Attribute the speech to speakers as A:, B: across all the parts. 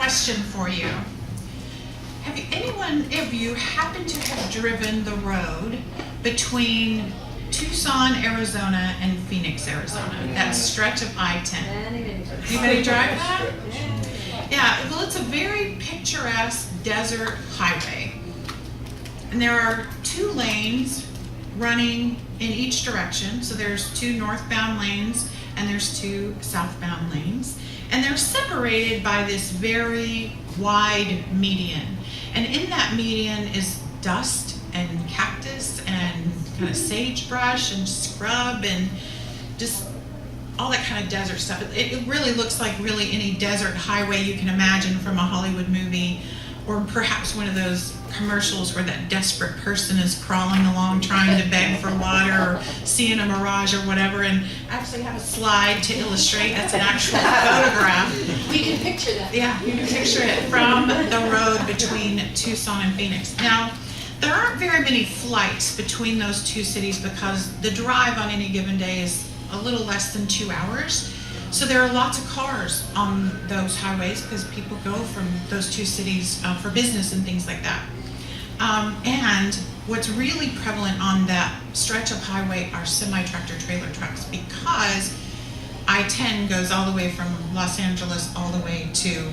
A: question for you. Have anyone of you happened to have driven the road between Tucson, Arizona and Phoenix, Arizona? That stretch of I-10. Anybody drive that? Yeah, well, it's a very picturesque desert highway. And there are 2 lanes running in each direction. So there's 2 northbound lanes and there's 2 southbound lanes. And they're separated by this very wide median. And in that median is dust and cactus and kind of sagebrush and scrub and just all that kind of desert stuff. It really looks like really any desert highway you can imagine from a Hollywood movie, or perhaps one of those commercials where that desperate person is crawling along trying to beg for water or seeing a mirage or whatever. And I actually have a slide to illustrate. That's an actual photograph.
B: We can picture that.
A: Yeah, you can picture it from the road between Tucson and Phoenix. Now, there aren't very many flights between those 2 cities because the drive on any given day is a little less than 2 hours. So there are lots of cars on those highways because people go from those 2 cities for business and things like that. And what's really prevalent on that stretch of highway are semi-tractor trailer trucks, because I-10 goes all the way from Los Angeles all the way to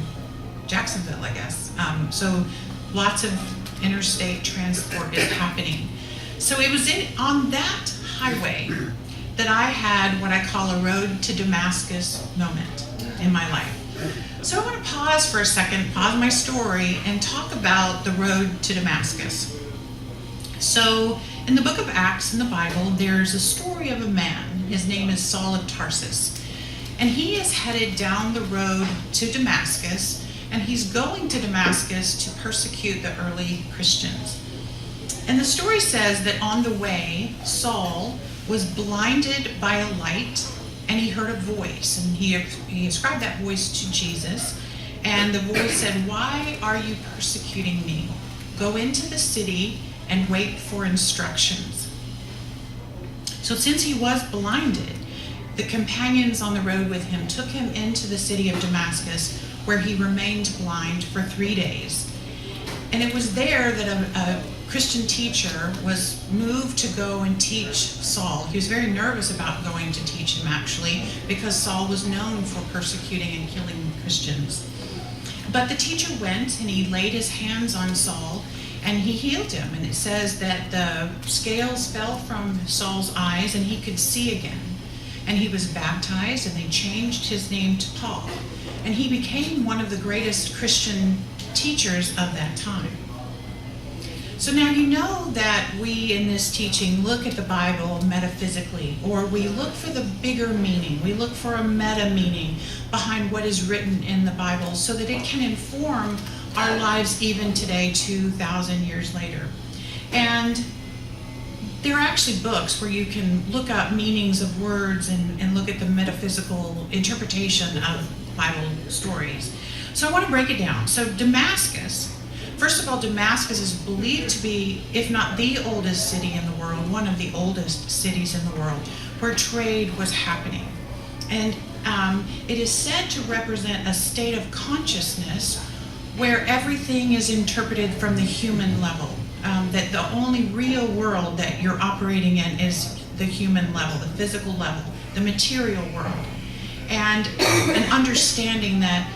A: Jacksonville, I guess. So lots of interstate transport is happening. So it was on that highway that I had what I call a road to Damascus moment in my life. So I want to pause for a second, pause my story, and talk about the road to Damascus. So in the book of Acts in the Bible, there's a story of a man. His name is Saul of Tarsus. And he is headed down the road to Damascus, and he's going to Damascus to persecute the early Christians. And the story says that on the way, Saul was blinded by a light, and he heard a voice, and he ascribed that voice to Jesus. And the voice said, "Why are you persecuting me? Go into the city and wait for instructions." So since he was blinded, the companions on the road with him took him into the city of Damascus, where he remained blind for 3 days. And it was there that a Christian teacher was moved to go and teach Saul. He was very nervous about going to teach him, actually, because Saul was known for persecuting and killing Christians. But the teacher went and he laid his hands on Saul and he healed him. And it says that the scales fell from Saul's eyes and he could see again. And he was baptized, and they changed his name to Paul. And he became one of the greatest Christian teachers of that time. So now you know that we in this teaching look at the Bible metaphysically, or we look for the bigger meaning. We look for a meta meaning behind what is written in the Bible so that it can inform our lives even today, 2,000 years later. And there are actually books where you can look up meanings of words and look at the metaphysical interpretation of Bible stories. So I want to break it down. So Damascus, first of all, Damascus is believed to be, if not the oldest city in the world, one of the oldest cities in the world, where trade was happening. And it is said to represent a state of consciousness where everything is interpreted from the human level. That the only real world that you're operating in is the human level, the physical level, the material world. And an understanding that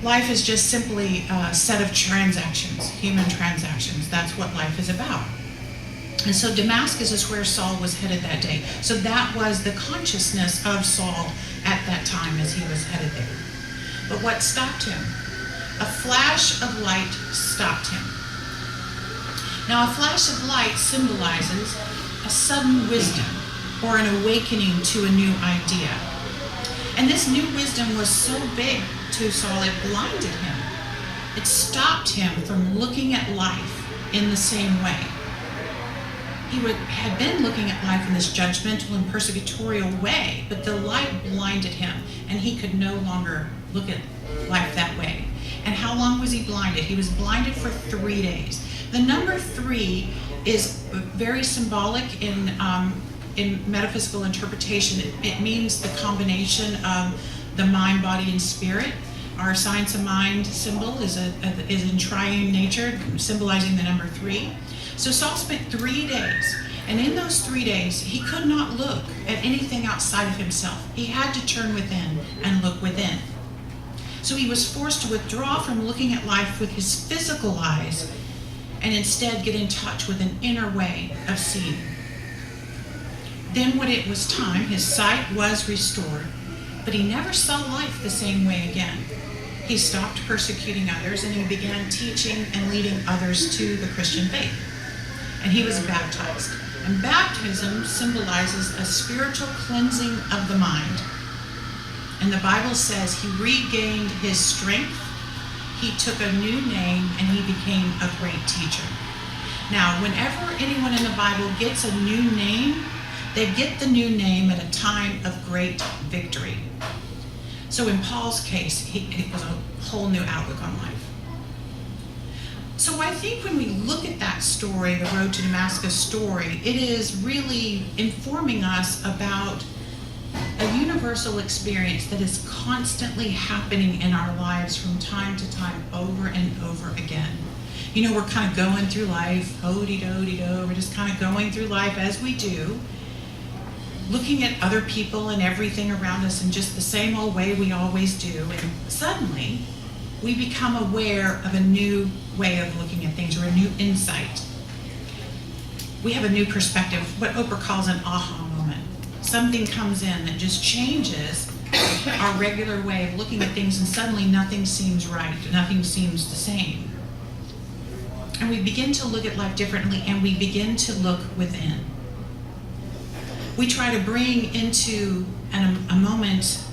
A: life is just simply a set of transactions, human transactions. That's what life is about. And so Damascus is where Saul was headed that day. So that was the consciousness of Saul at that time as he was headed there. But what stopped him? A flash of light stopped him. Now, a flash of light symbolizes a sudden wisdom or an awakening to a new idea. And this new wisdom was so big to Saul, it blinded him. It stopped him from looking at life in the same way. He had been looking at life in this judgmental and persecutorial way, but the light blinded him, and he could no longer look at life that way. And how long was he blinded? He was blinded for 3 days. The number 3 is very symbolic in metaphysical interpretation. It means the combination of the mind, body, and spirit. Our science of mind symbol is in triune nature, symbolizing the number 3. So Saul spent 3 days, and in those 3 days, he could not look at anything outside of himself. He had to turn within and look within. So he was forced to withdraw from looking at life with his physical eyes and instead get in touch with an inner way of seeing. Then when it was time, his sight was restored, but he never saw life the same way again. He stopped persecuting others, and he began teaching and leading others to the Christian faith. And he was baptized. And baptism symbolizes a spiritual cleansing of the mind. And the Bible says he regained his strength, he took a new name, and he became a great teacher. Now, whenever anyone in the Bible gets a new name, they get the new name at a time of great victory. So in Paul's case, it was a whole new outlook on life. So I think when we look at that story, the Road to Damascus story, it is really informing us about a universal experience that is constantly happening in our lives from time to time, over and over again. You know, we're kind of going through life, ho-de-do-de-do, we're just kind of going through life as we do, looking at other people and everything around us in just the same old way we always do, and suddenly we become aware of a new way of looking at things, or a new insight. We have a new perspective, what Oprah calls an aha moment. Something comes in that just changes our regular way of looking at things, and suddenly nothing seems right, nothing seems the same. And we begin to look at life differently, and we begin to look within. We try to bring into a moment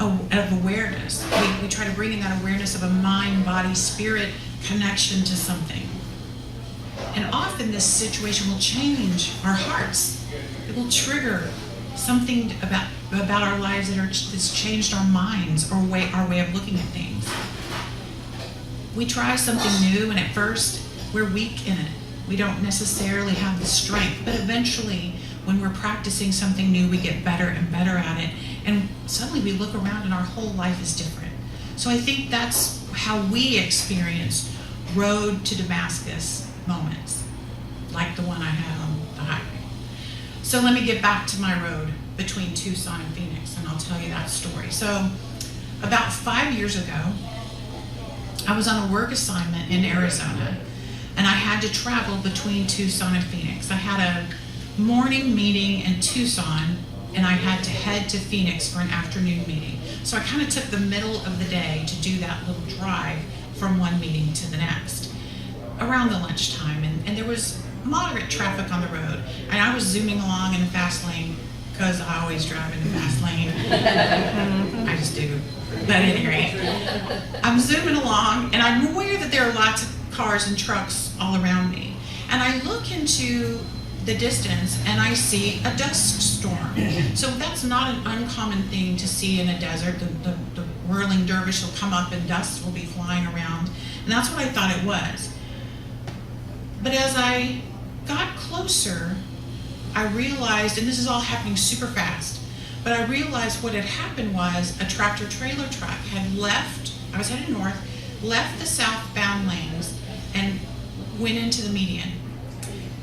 A: of awareness. We try to bring in that awareness of a mind, body, spirit connection to something. And often this situation will change our hearts. It will trigger something about our lives that's changed our minds, or our way of looking at things. We try something new, and at first we're weak in it. We don't necessarily have the strength, but eventually when we're practicing something new, we get better and better at it, and suddenly we look around and our whole life is different. So I think that's how we experience Road to Damascus moments, like the one I had on the highway. So let me get back to my road between Tucson and Phoenix, and I'll tell you that story. So about 5 years ago, I was on a work assignment in Arizona, and I had to travel between Tucson and Phoenix. I had a morning meeting in Tucson, and I had to head to Phoenix for an afternoon meeting. So I kind of took the middle of the day to do that little drive from one meeting to the next, around the lunchtime, and there was moderate traffic on the road, and I was zooming along in the fast lane, because I always drive in the fast lane. I just do. But at any rate, I'm zooming along, and I'm aware that there are lots of cars and trucks all around me. And I look into the distance, and I see a dust storm. So that's not an uncommon thing to see in a desert. The whirling dervish will come up and dust will be flying around. And that's what I thought it was. But as I got closer, I realized, and this is all happening super fast, but I realized what had happened was a tractor-trailer truck had left, I was headed north, left the southbound lanes and went into the median.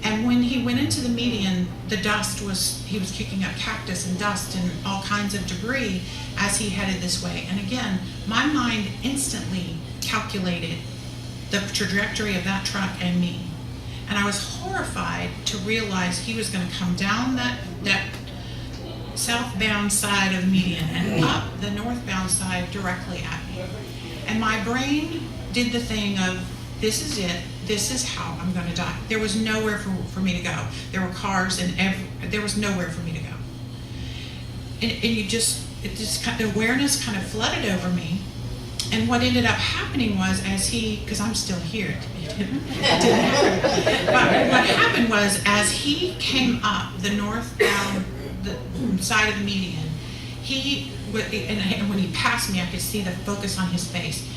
A: And when he went into the median, he was kicking up cactus and dust and all kinds of debris as he headed this way. And again, my mind instantly calculated the trajectory of that truck and me. And I was horrified to realize he was going to come down that southbound side of the median and up the northbound side directly at me. And my brain did the thing of, this is it. This is how I'm going to die. There was nowhere for me to go. There were cars and there was nowhere for me to go. And the awareness kind of flooded over me. And what ended up happening was, because I'm still here, it didn't happen. But what happened was, as he came up the northbound side of the median, and when he passed me, I could see the focus on his face.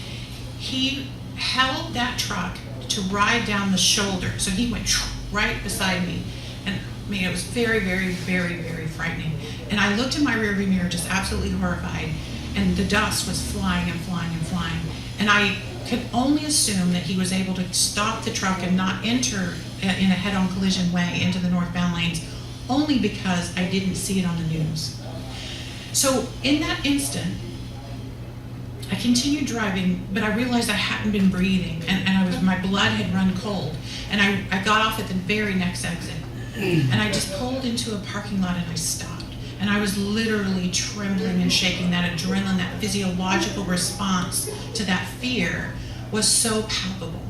A: He held that truck to ride down the shoulder. So he went right beside me. And I mean, it was very, very, very, very frightening. And I looked in my rearview mirror just absolutely horrified. and the dust was flying and flying and flying. And I could only assume that he was able to stop the truck and not enter in a head-on collision way into the northbound lanes, only because I didn't see it on the news. So in that instant, I continued driving, but I realized I hadn't been breathing, and my blood had run cold. And I got off at the very next exit, and I just pulled into a parking lot and I stopped. And I was literally trembling and shaking. That adrenaline, that physiological response to that fear was so palpable.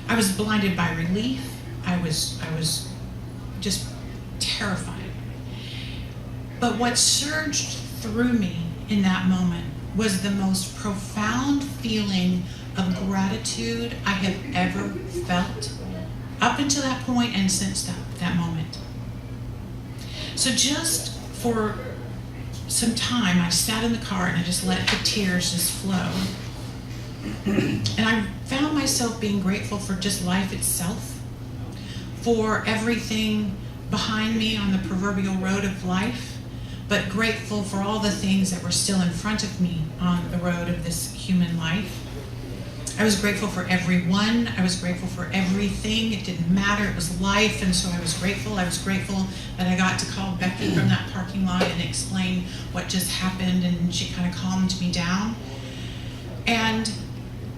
A: I was blinded by relief. I was just terrified. But what surged through me in that moment was the most profound feeling of gratitude I have ever felt up until that point and since that moment. So just for some time, I sat in the car and I just let the tears just flow. And I found myself being grateful for just life itself, for everything behind me on the proverbial road of life, but grateful for all the things that were still in front of me on the road of this human life. I was grateful for everyone. I was grateful for everything. It didn't matter. It was life, and so I was grateful. I was grateful that I got to call Becky from that parking lot and explain what just happened, and she kind of calmed me down. And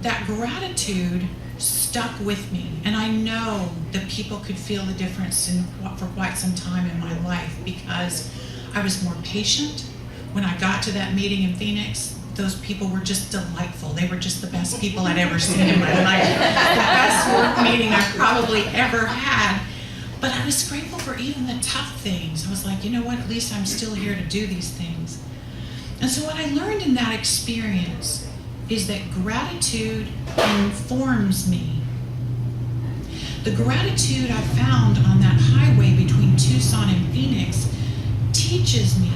A: that gratitude stuck with me, and I know that people could feel the difference for quite some time in my life, because I was more patient. When I got to that meeting in Phoenix, those people were just delightful. They were just the best people I'd ever seen in my life. The best work meeting I've probably ever had. But I was grateful for even the tough things. I was like, you know what, at least I'm still here to do these things. And so what I learned in that experience is that gratitude informs me. The gratitude I found on that highway between Tucson and Phoenix teaches me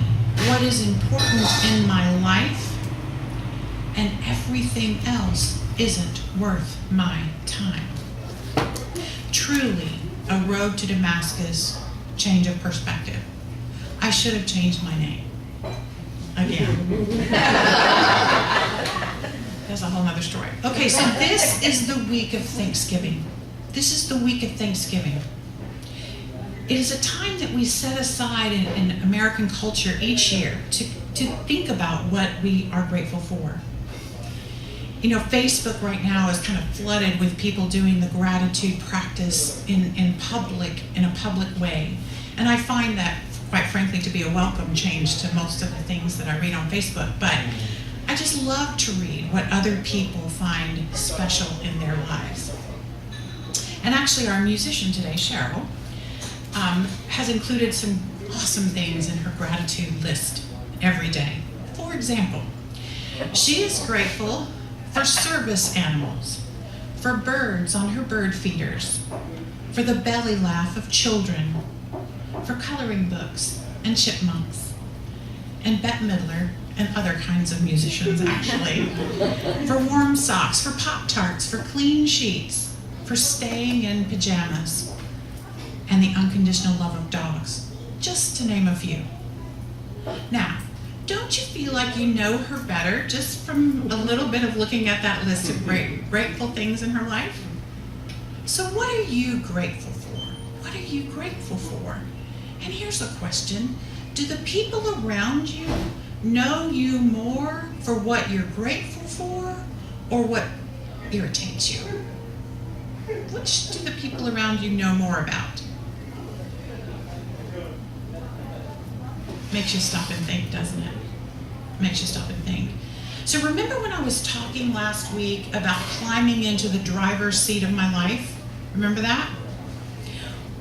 A: what is important in my life, and everything else isn't worth my time. Truly, a road to Damascus, change of perspective. I should have changed my name. Again. That's a whole other story. Okay, so this is the week of Thanksgiving. This is the week of Thanksgiving. It is a time that we set aside in American culture each year to think about what we are grateful for. You know, Facebook right now is kind of flooded with people doing the gratitude practice in a public way. And I find that, quite frankly, to be a welcome change to most of the things that I read on Facebook. But I just love to read what other people find special in their lives. And actually, our musician today, Cheryl, has included some awesome things in her gratitude list every day. For example, she is grateful for service animals, for birds on her bird feeders, for the belly laugh of children, for coloring books and chipmunks, and Bette Midler and other kinds of musicians actually, for warm socks, for Pop-Tarts, for clean sheets, for staying in pajamas, and the unconditional love of dogs, just to name a few. Now, don't you feel like you know her better just from a little bit of looking at that list of grateful things in her life? So what are you grateful for? What are you grateful for? And here's a question. Do the people around you know you more for what you're grateful for or what irritates you? Which do the people around you know more about? Makes you stop and think, doesn't it? Makes you stop and think. So remember when I was talking last week about climbing into the driver's seat of my life? Remember that?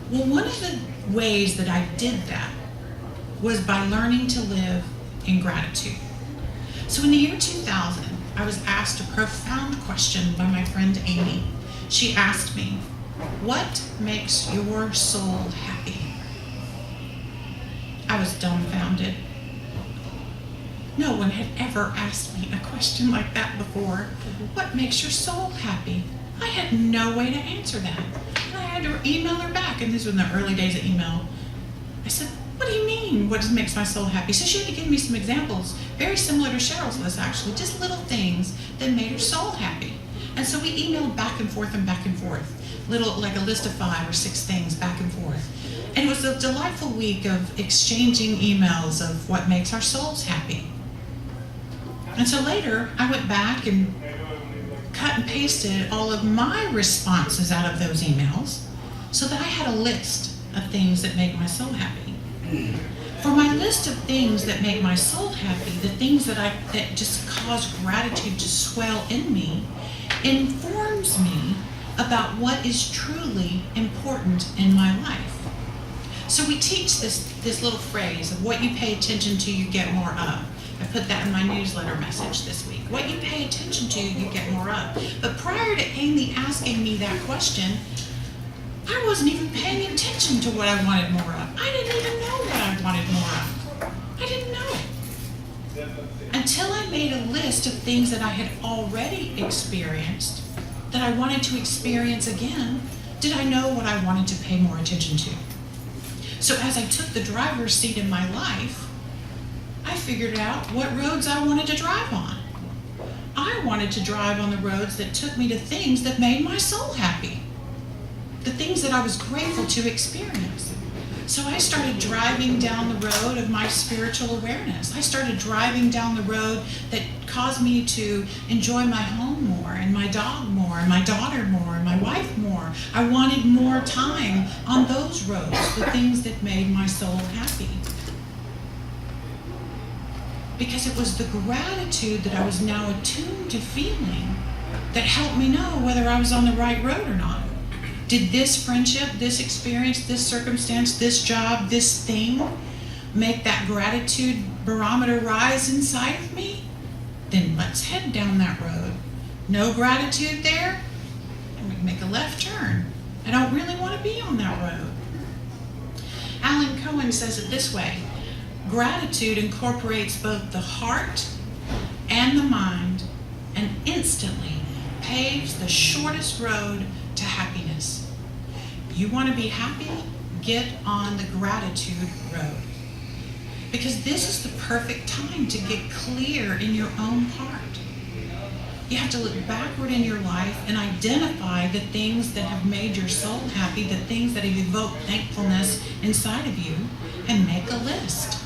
A: Well, one of the ways that I did that was by learning to live in gratitude. So in the year 2000, I was asked a profound question by my friend Amy. She asked me, "What makes your soul happy?" I was dumbfounded. No one had ever asked me a question like that before. What makes your soul happy? I had no way to answer that. And I had to email her back, and this was in the early days of email. I said, What do you mean, what makes my soul happy? So she had to give me some examples, very similar to Cheryl's list actually, just little things that made her soul happy. And so we emailed back and forth, little, like a list of 5 or 6 things back and forth. And it was a delightful week of exchanging emails of what makes our souls happy. And so later, I went back and cut and pasted all of my responses out of those emails so that I had a list of things that make my soul happy. For my list of things that make my soul happy, the things that just cause gratitude to swell in me, informs me about what is truly important in my life. So we teach this little phrase of what you pay attention to, you get more of. I put that in my newsletter message this week. What you pay attention to, you get more of. But prior to Amy asking me that question, I wasn't even paying attention to what I wanted more of. I didn't even know what I wanted more of. I didn't know. Until I made a list of things that I had already experienced, that I wanted to experience again, did I know what I wanted to pay more attention to. So as I took the driver's seat in my life, I figured out what roads I wanted to drive on. I wanted to drive on the roads that took me to things that made my soul happy, the things that I was grateful to experience. So I started driving down the road of my spiritual awareness. I started driving down the road that caused me to enjoy my home more, and my dog more, and my daughter more, and my wife more. I wanted more time on those roads, the things that made my soul happy. Because it was the gratitude that I was now attuned to feeling that helped me know whether I was on the right road or not. Did this friendship, this experience, this circumstance, this job, this thing make that gratitude barometer rise inside of me? Then let's head down that road. No gratitude there? And we can make a left turn. I don't really want to be on that road. Alan Cohen says it this way: gratitude incorporates both the heart and the mind and instantly paves the shortest road to happiness. You want to be happy? Get on the gratitude road. Because this is the perfect time to get clear in your own heart. You have to look backward in your life and identify the things that have made your soul happy, the things that have evoked thankfulness inside of you, and make a list.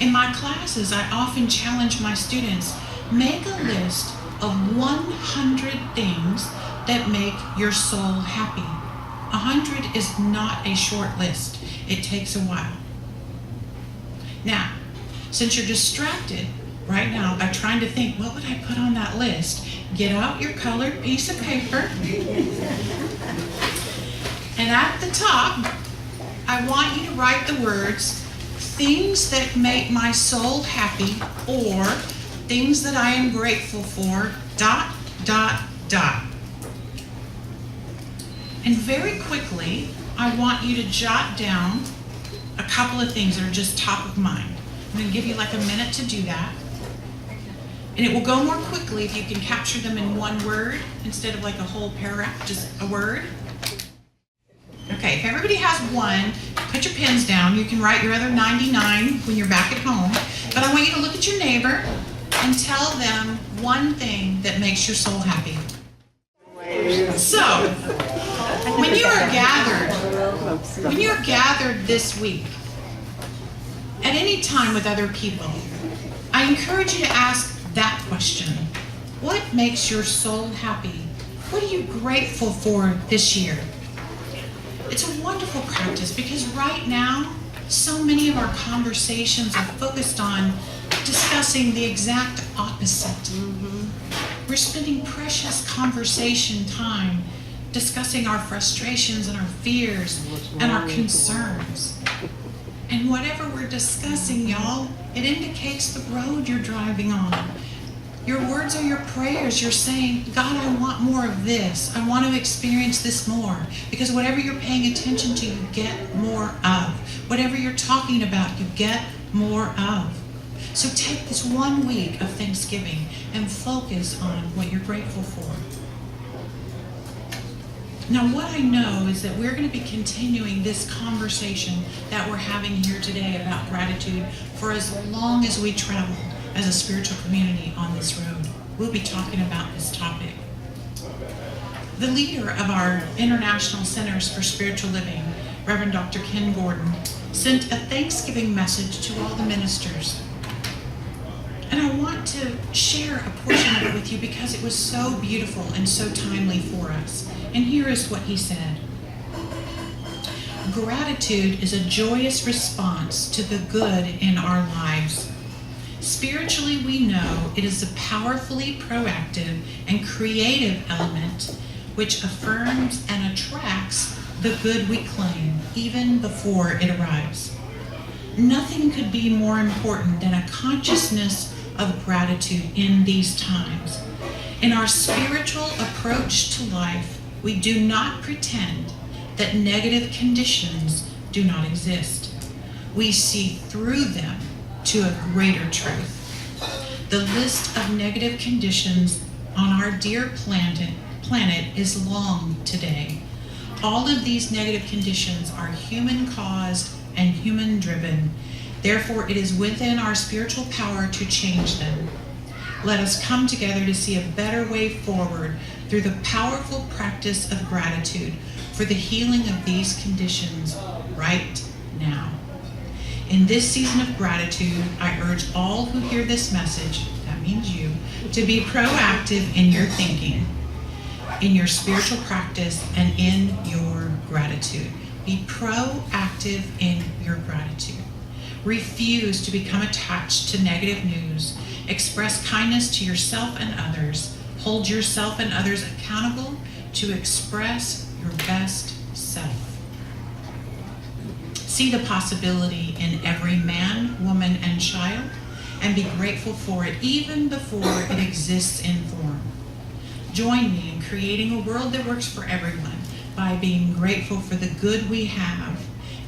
A: In my classes, I often challenge my students, make a list of 100 things that make your soul happy. 100 is not a short list. It takes a while. Now, since you're distracted right now by trying to think, what would I put on that list? Get out your colored piece of paper. And at the top, I want you to write the words, things that make my soul happy, or things that I am grateful for, ... And very quickly, I want you to jot down a couple of things that are just top of mind. I'm going to give you like a minute to do that. And it will go more quickly if you can capture them in one word instead of like a whole paragraph, just a word. Okay, if everybody has one, put your pens down. You can write your other 99 when you're back at home. But I want you to look at your neighbor and tell them one thing that makes your soul happy. So, when you are gathered this week, at any time with other people, I encourage you to ask that question. What makes your soul happy? What are you grateful for this year? It's a wonderful practice because right now, so many of our conversations are focused on discussing the exact opposite. We're spending precious conversation time discussing our frustrations and our fears and our concerns. And whatever we're discussing, y'all, it indicates the road you're driving on. Your words are your prayers. You're saying, God, I want more of this. I want to experience this more. Because whatever you're paying attention to, you get more of. Whatever you're talking about, you get more of. So take this 1 week of Thanksgiving and focus on what you're grateful for. Now, what I know is that we're going to be continuing this conversation that we're having here today about gratitude for as long as we travel as a spiritual community on this road. We'll be talking about this topic. The leader of our International Centers for Spiritual Living, Reverend Dr. Ken Gordon, sent a Thanksgiving message to all the ministers. And I want to share a portion of it with you because it was so beautiful and so timely for us. And here is what he said. Gratitude is a joyous response to the good in our lives. Spiritually, we know it is a powerfully proactive and creative element which affirms and attracts the good we claim, even before it arrives. Nothing could be more important than a consciousness of gratitude in these times. In our spiritual approach to life, we do not pretend that negative conditions do not exist. We see through them to a greater truth. The list of negative conditions on our dear planet is long today. All of these negative conditions are human-caused and human-driven. Therefore, it is within our spiritual power to change them. Let us come together to see a better way forward through the powerful practice of gratitude for the healing of these conditions right now. In this season of gratitude, I urge all who hear this message, that means you, to be proactive in your thinking, in your spiritual practice, and in your gratitude. Be proactive in your gratitude. Refuse to become attached to negative news. Express kindness to yourself and others. Hold yourself and others accountable to express your best self. See the possibility in every man, woman, and child, and be grateful for it even before it exists in form. Join me in creating a world that works for everyone by being grateful for the good we have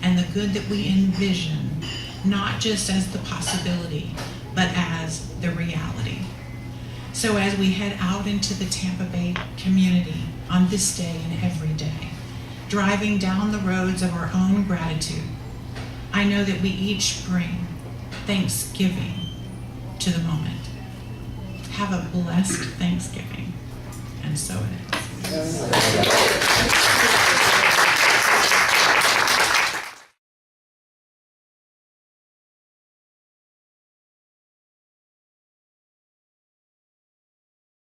A: and the good that we envision, not just as the possibility, but as the reality. So as we head out into the Tampa Bay community on this day and every day, driving down the roads of our own gratitude, I know that we each bring thanksgiving to the moment. Have a blessed Thanksgiving, and so it is.